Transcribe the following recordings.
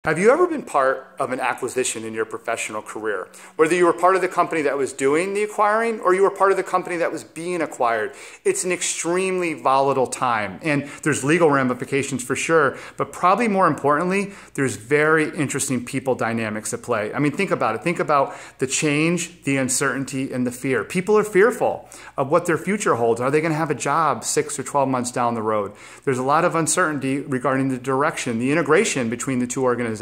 Have you ever been part of an acquisition in your professional career? Whether you were part of the company that was doing the acquiring or you were part of the company that was being acquired, it's an extremely volatile time. And there's legal ramifications for sure, but probably more importantly, there's very interesting people dynamics at play. I mean, think about it. Think about the change, the uncertainty, and the fear. People are fearful of what their future holds. Are they going to have a job 6 or 12 months down the road? There's a lot of uncertainty regarding the direction, the integration between the two organizations,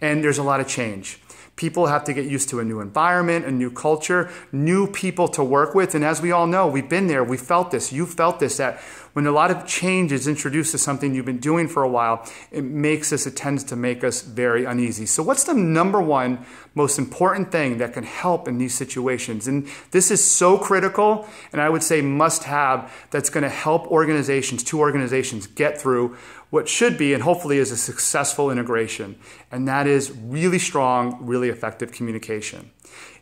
and there's a lot of change. People have to get used to a new environment, a new culture, new people to work with. And as we all know, we've been there, we felt this, you felt this, that when a lot of change is introduced to something you've been doing for a while, it tends to make us very uneasy. So what's the number one most important thing that can help in these situations? And this is so critical, and I would say must have, that's going to help organizations, two organizations, get through what should be and hopefully is a successful integration. And that is really strong, really effective communication.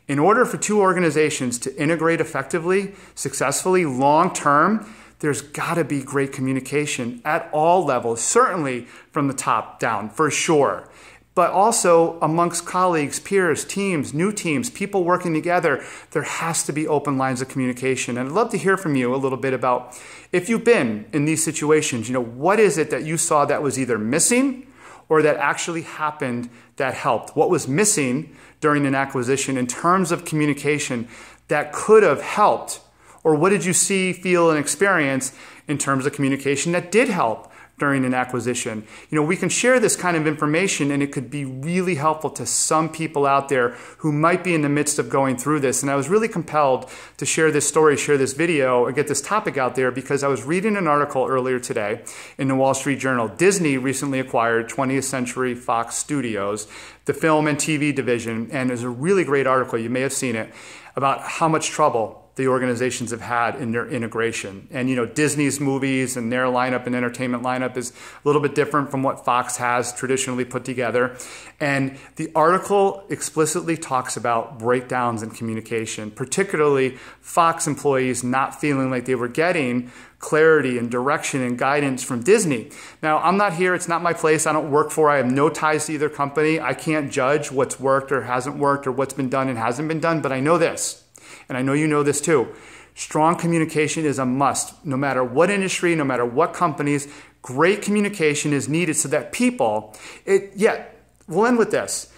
In order for two organizations to integrate effectively, successfully, long-term, there's got to be great communication at all levels, certainly from the top down, for sure. But also amongst colleagues, peers, teams, new teams, people working together, there has to be open lines of communication. And I'd love to hear from you a little bit about, if you've been in these situations, what is it that you saw that was either missing or that actually happened that helped? What was missing during an acquisition in terms of communication that could have helped? Or what did you see, feel, and experience in terms of communication that did help during an acquisition? We can share this kind of information and it could be really helpful to some people out there who might be in the midst of going through this. And I was really compelled to share this story, share this video, or get this topic out there because I was reading an article earlier today in the Wall Street Journal. Disney recently acquired 20th Century Fox Studios, the film and TV division, and there's a really great article, you may have seen it, about how much trouble the organizations have had in their integration. And Disney's movies and their lineup and entertainment lineup is a little bit different from what Fox has traditionally put together. And the article explicitly talks about breakdowns in communication, particularly Fox employees not feeling like they were getting clarity and direction and guidance from Disney. Now, I'm not here, it's not my place, I don't work for, I have no ties to either company. I can't judge what's worked or hasn't worked or what's been done and hasn't been done, but I know this. And I know you know this too. Strong communication is a must. No matter what industry, no matter what companies, great communication is needed so that people, we'll end with this.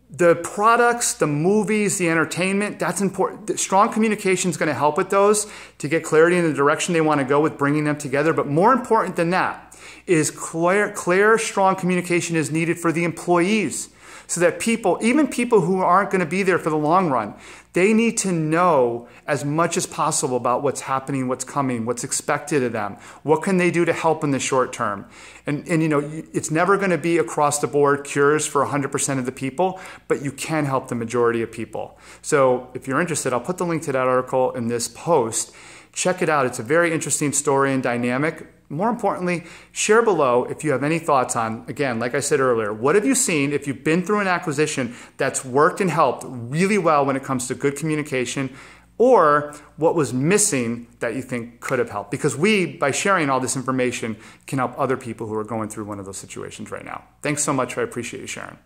The products, the movies, the entertainment, that's important. Strong communication is going to help with those to get clarity in the direction they want to go with bringing them together. But more important than that is clear, strong communication is needed for the employees. So that people, even people who aren't going to be there for the long run, they need to know as much as possible about what's happening, what's coming, what's expected of them. What can they do to help in the short term? And it's never going to be across the board cures for 100% of the people, but you can help the majority of people. So if you're interested, I'll put the link to that article in this post. Check it out. It's a very interesting story and dynamic. More importantly, share below if you have any thoughts on, again, like I said earlier, what have you seen if you've been through an acquisition that's worked and helped really well when it comes to good communication, or what was missing that you think could have helped? Because we, by sharing all this information, can help other people who are going through one of those situations right now. Thanks so much. I appreciate you sharing.